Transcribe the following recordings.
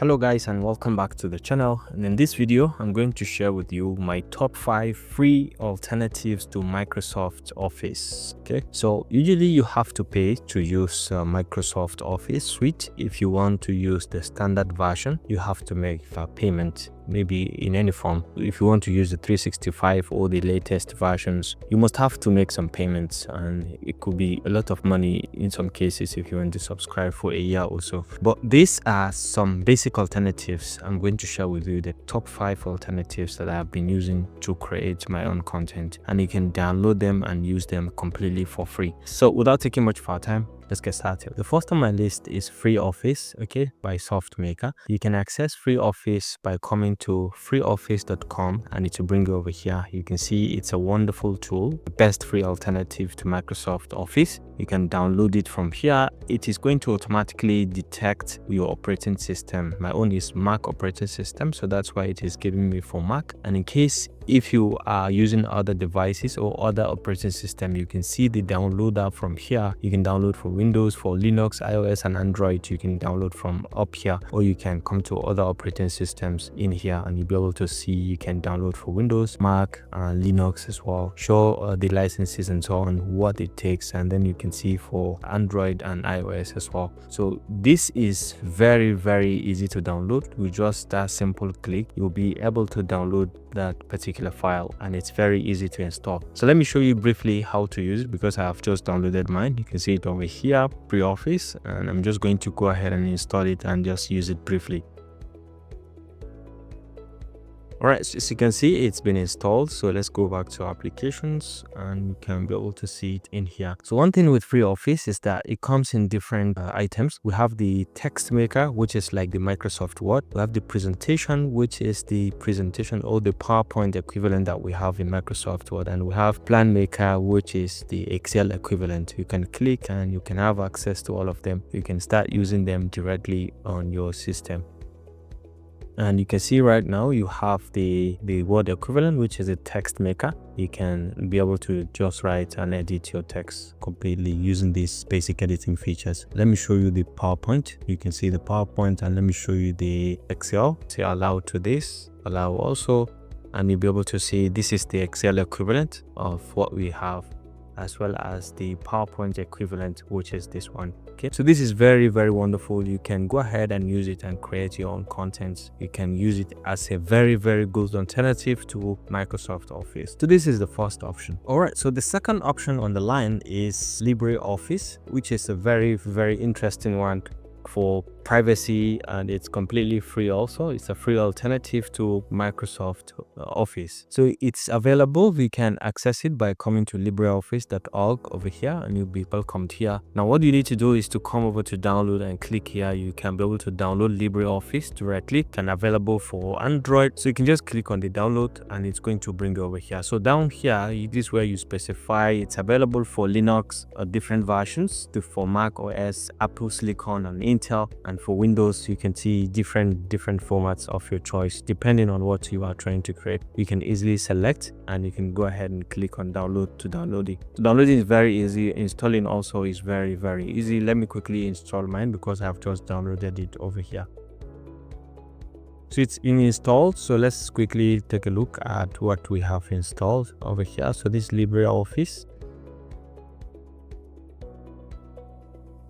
Hello guys, and welcome back to the channel. And in this video I'm going to share with you my top 5 free alternatives to Microsoft Office. Okay, so usually you have to pay to use Microsoft Office suite. If you want to use the standard version, you have to make a payment, maybe in any form. If you want to use the 365 or the latest versions, you must have to make some payments, and it could be a lot of money in some cases if you want to subscribe for a year or so. But these are some basic alternatives. I'm going to share with you the top 5 alternatives that I have been using to create my own content, and you can download them and use them completely for free. So without taking much of our time, let's get started. The first on my list is FreeOffice, okay, by SoftMaker. You can access FreeOffice by coming to freeoffice.com, and it will bring you over here. You can see it's a wonderful tool, the best free alternative to Microsoft Office. You can download it from here. It is going to automatically detect your operating system. My own is Mac operating system, so that's why it is giving me for Mac. And in case if you are using other devices or other operating system, you can see the downloader from here. You can download for Windows, for Linux, iOS, and Android. You can download from up here, or you can come to other operating systems in here, and you'll be able to see you can download for Windows, Mac, and Linux as well. Show the licenses and so on, what it takes, and then you can see for Android and iOS as well. So this is very easy to download. With just that simple click, you'll be able to download that particular file, and it's very easy to install. So let me show you briefly how to use it, because I have just downloaded mine. You can see it over here, FreeOffice, and I'm just going to go ahead and install it and just use it briefly. Alright, so as you can see, it's been installed. So let's go back to applications, and you can be able to see it in here. So one thing with FreeOffice is that it comes in different items. We have the text maker, which is like the Microsoft Word. We have the presentation, which is the presentation or the PowerPoint equivalent that we have in Microsoft Word. And we have plan maker, which is the Excel equivalent. You can click and you can have access to all of them. You can start using them directly on your system. And you can see right now you have the Word equivalent, which is a text maker. You can be able to just write and edit your text completely using these basic editing features. Let me show you the PowerPoint. You can see the PowerPoint, and let me show you the Excel. Say allow to this, allow also, and you'll be able to see this is the Excel equivalent of what we have, as well as the PowerPoint equivalent, which is this one. Okay, so this is very wonderful. You can go ahead and use it and create your own content. You can use it as a very good alternative to Microsoft Office. So this is the first option. All right, so the second option on the line is LibreOffice, which is a very interesting one for privacy, and it's completely free. Also, it's a free alternative to Microsoft Office. So it's available. We can access it by coming to libreoffice.org over here, and you'll be welcomed here. Now what you need to do is to come over to download and click here. You can be able to download LibreOffice directly, and available for Android. So you can just click on the download, and it's going to bring you over here. So down here, this is where you specify it's available for Linux, different versions, for Mac OS, Apple Silicon, and Intel. And for Windows, you can see different formats of your choice depending on what you are trying to create. You can easily select, and you can go ahead and click on download to download it. Downloading is very easy. Installing also is very easy. Let me quickly install mine because I have just downloaded it over here. So it's been installed. So let's quickly take a look at what we have installed over here. So this is LibreOffice.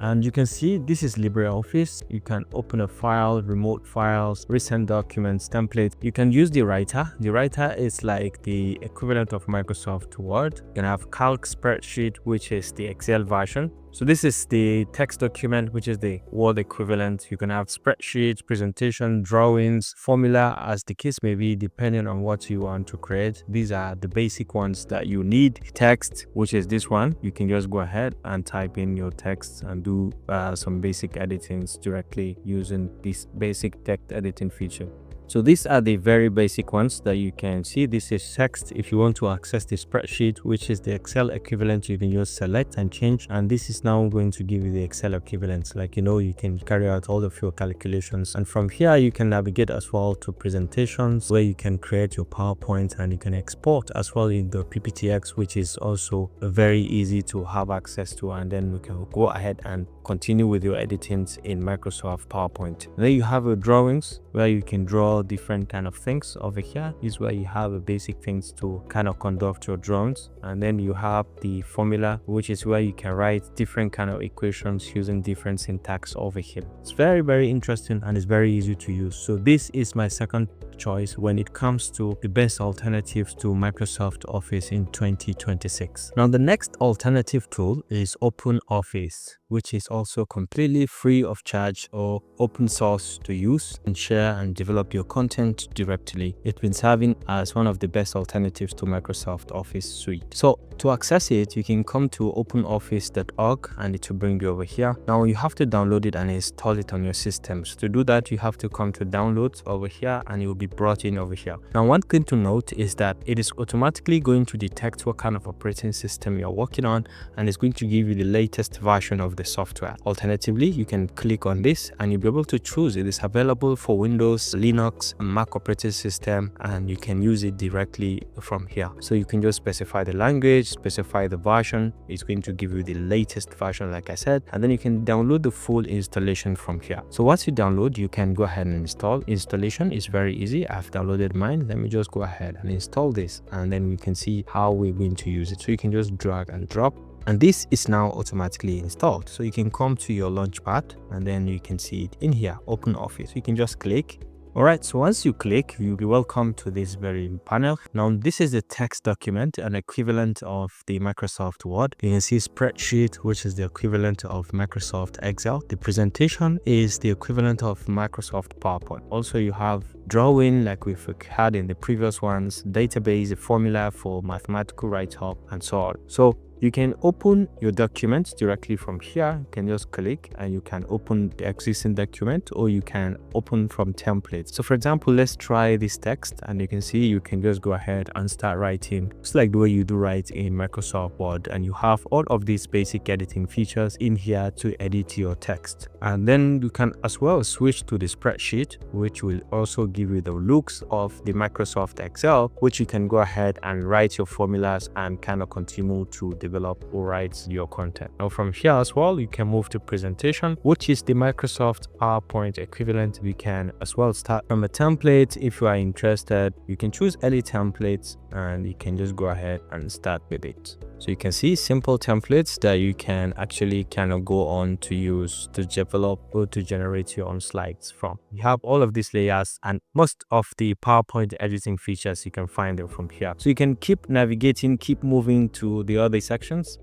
And you can see this is LibreOffice. You can open a file, remote files, recent documents, templates. You can use the writer. The writer is like the equivalent of Microsoft Word. You can have calc spreadsheet, which is the Excel version. So this is the text document, which is the Word equivalent. You can have spreadsheets, presentation, drawings, formula, as the case may be, depending on what you want to create. These are the basic ones that you need. Text, which is this one. You can just go ahead and type in your text and do some basic editings directly using this basic text editing feature. So these are the very basic ones that you can see. This is text. If you want to access the spreadsheet, which is the Excel equivalent, you can just select and change, and this is now going to give you the Excel equivalent. Like, you can carry out all of your calculations, and from here you can navigate as well to presentations, where you can create your PowerPoint, and you can export as well in the PPTX, which is also very easy to have access to, and then you can go ahead and continue with your editing in Microsoft PowerPoint. And then you have your drawings, where you can draw different kind of things. Over here is where you have a basic things to kind of conduct your drawings, and then you have the formula, which is where you can write different kind of equations using different syntax over here. It's very interesting, and it's very easy to use. So this is my second choice when it comes to the best alternatives to Microsoft Office in 2026. Now the next alternative tool is OpenOffice, which is also completely free of charge or open source to use and share and develop your content directly. It's been serving as one of the best alternatives to Microsoft Office suite. So to access it, you can come to openoffice.org, and it will bring you over here. Now you have to download it and install it on your systems. To do that, you have to come to downloads over here, and you will be brought in over here. Now one thing to note is that it is automatically going to detect what kind of operating system you're working on, and it's going to give you the latest version of the software. Alternatively, you can click on this and you'll be able to choose. It is available for Windows, Linux, and Mac operating system, and you can use it directly from here. So you can just specify the language, specify the version. It's going to give you the latest version, like I said, and then you can download the full installation from here. So once you download, you can go ahead and install. Installation is very easy. I've downloaded mine. Let me just go ahead and install this, and then we can see how we're going to use it. So you can just drag and drop, and this is now automatically installed. So you can come to your launchpad, and then you can see it in here, OpenOffice. You can just click. All right, so once you click, you'll be welcome to this very panel. Now this is the text document, an equivalent of the Microsoft Word. You can see spreadsheet, which is the equivalent of Microsoft Excel. The presentation is the equivalent of Microsoft PowerPoint. Also, you have drawing, like we've had in the previous ones, database, a formula for mathematical write-up, and so on. So you can open your documents directly from here. You can just click and you can open the existing document, or you can open from templates. So for example, let's try this text, and you can see you can just go ahead and start writing. It's like the way you do write in Microsoft Word, and you have all of these basic editing features in here to edit your text. And then you can as well switch to the spreadsheet, which will also give you the looks of the Microsoft Excel, which you can go ahead and write your formulas and kind of continue to develop or write your content. Now from here as well, you can move to presentation, which is the Microsoft PowerPoint equivalent. We can as well start from a template. If you are interested, you can choose any templates, and you can just go ahead and start with it. So you can see simple templates that you can actually kind of go on to use to develop or to generate your own slides from. You have all of these layers, and most of the PowerPoint editing features, you can find them from here. So you can keep navigating, keep moving to the other sections.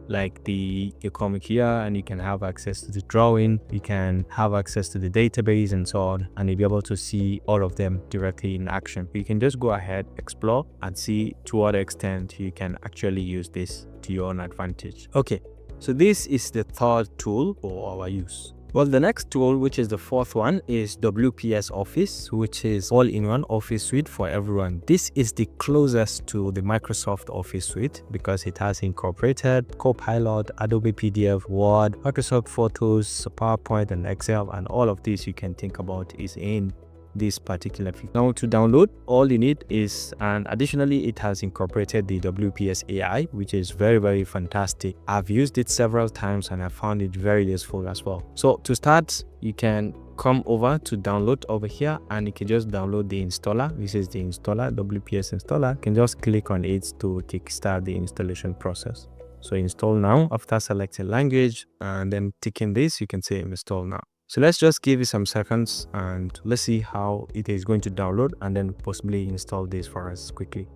Like you come here and you can have access to the drawing, you can have access to the database and so on, and you'll be able to see all of them directly in action. You can just go ahead, explore, and see to what extent you can actually use this to your own advantage. Okay, so this is the third tool for our use. Well, the next tool, which is the fourth one, is WPS Office, which is all-in-one office suite for everyone. This is the closest to the Microsoft Office suite because it has incorporated Copilot, Adobe PDF, Word, Microsoft Photos, PowerPoint, and Excel, and all of these you can think about is in this particular feature. Now to download, all you need is, and additionally it has incorporated the WPS AI, which is very fantastic. I've used it several times and I found it very useful as well. So to start, you can come over to download over here, and you can just download the installer. This is the installer, WPS installer. You can just click on it to kickstart the installation process. So install now. After selecting language and then ticking this, you can say install now. So let's just give it some seconds and let's see how it is going to download and then possibly install this for us quickly.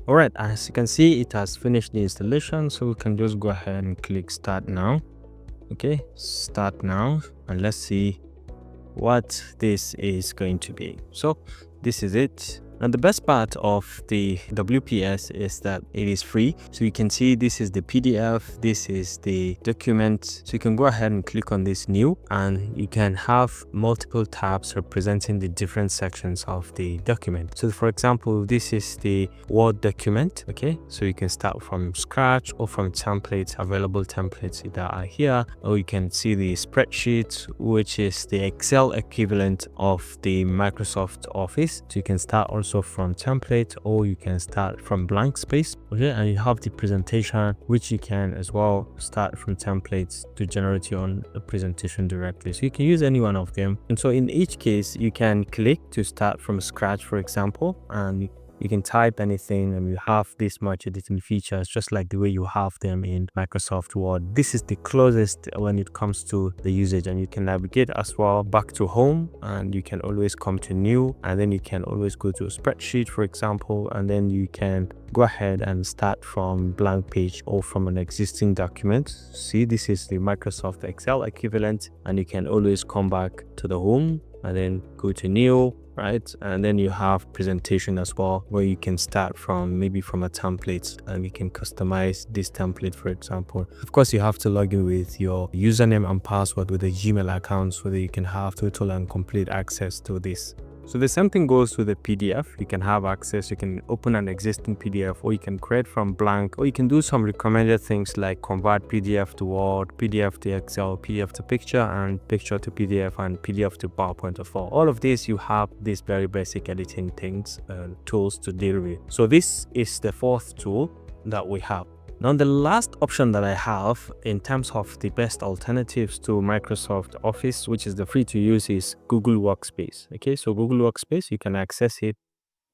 All right, as you can see, it has finished the installation. So we can just go ahead and click start now. Okay, start now, and let's see what this is going to be. So this is it. And the best part of the WPS is that it is free. So you can see this is the PDF, this is the document. So you can go ahead and click on this new, and you can have multiple tabs representing the different sections of the document. So for example, this is the Word document. Okay, so you can start from scratch or from templates, available templates that are here, or you can see the spreadsheet, which is the Excel equivalent of the Microsoft Office. So you can start also from template, or you can start from blank space. Okay, and you have the presentation, which you can as well start from templates to generate your own presentation directly. So you can use any one of them. And so in each case, you can click to start from scratch, for example, and you can type anything and you have this much editing features, just like the way you have them in Microsoft Word. This is the closest when it comes to the usage, and you can navigate as well back to home, and you can always come to new, and then you can always go to a spreadsheet, for example, and then you can go ahead and start from blank page or from an existing document. See, this is the Microsoft Excel equivalent, and you can always come back to the home and then go to new, right? And then you have presentation as well, where you can start from maybe from a template, and you can customize this template, for example. Of course, you have to log in with your username and password with a Gmail account so that you can have total and complete access to this. So the same thing goes with the PDF. You can have access, you can open an existing PDF, or you can create from blank, or you can do some recommended things like convert PDF to Word, PDF to Excel, PDF to picture, and picture to PDF, and PDF to PowerPoint or for all of this. You have these very basic editing things and tools to deal with. So this is the fourth tool that we have. Now, the last option that I have in terms of the best alternatives to Microsoft Office, which is the free to use, is Google Workspace. Okay, so Google Workspace, you can access it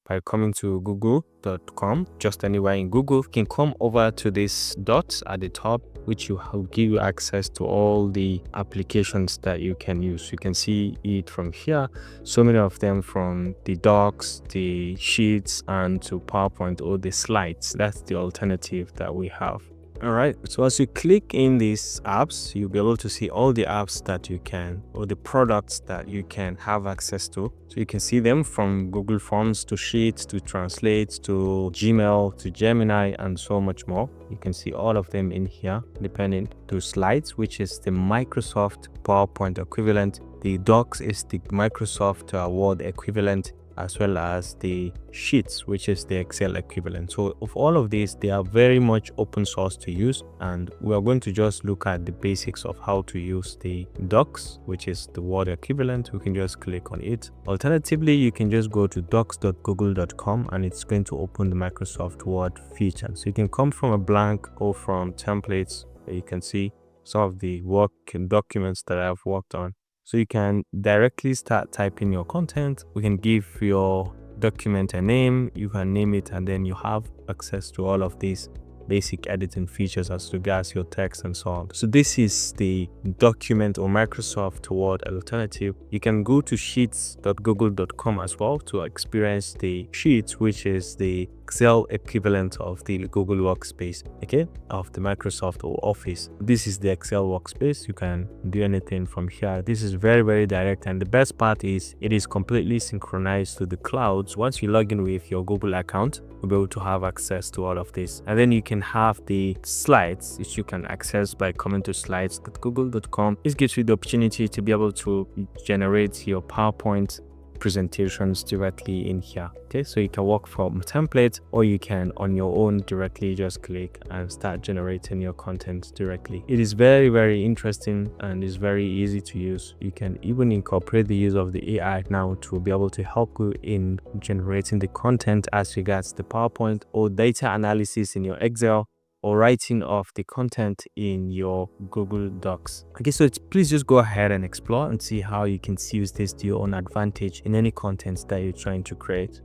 by coming to google.com, just anywhere in Google. You can come over to this dots at the top, which will give you access to all the applications that you can use. You can see it from here, so many of them, from the docs, the sheets, and to PowerPoint or the slides. That's the alternative that we have. All right, so as you click in these apps, you'll be able to see all the apps that you can, or the products that you can have access to. So you can see them from Google Forms to Sheets to Translate to Gmail to Gemini and so much more. You can see all of them in here, depending to Slides, which is the Microsoft PowerPoint equivalent. The Docs is the Microsoft Word equivalent, as well as the Sheets, which is the Excel equivalent. So of all of these, they are very much open source to use, and we are going to just look at the basics of how to use the Docs, which is the Word equivalent. We can just click on it. Alternatively, you can just go to docs.google.com, and it's going to open the Microsoft Word feature. So you can come from a blank or from templates. You can see some of the work and documents that I've worked on. So you can directly start typing your content. We can give your document a name, you can name it, and then you have access to all of these basic editing features as regards your text and so on. So this is the document or Microsoft Word alternative. You can go to sheets.google.com as well to experience the Sheets, which is the Excel equivalent of the Google Workspace, okay, of the Microsoft or Office. This is the Excel workspace. You can do anything from here. This is very, very direct, and the best part is it is completely synchronized to the clouds. Once you log in with your Google account, you'll be able to have access to all of this, and then you can have the slides, which you can access by coming to slides.google.com. This gives you the opportunity to be able to generate your PowerPoint presentations directly in here. Okay, so you can work from a template, or you can on your own directly just click and start generating your content directly. It is very, very interesting and is very easy to use. You can even incorporate the use of the AI now to be able to help you in generating the content as regards the PowerPoint or data analysis in your Excel, or writing of the content in your Google Docs. Okay, so please just go ahead and explore and see how you can use this to your own advantage in any content that you're trying to create.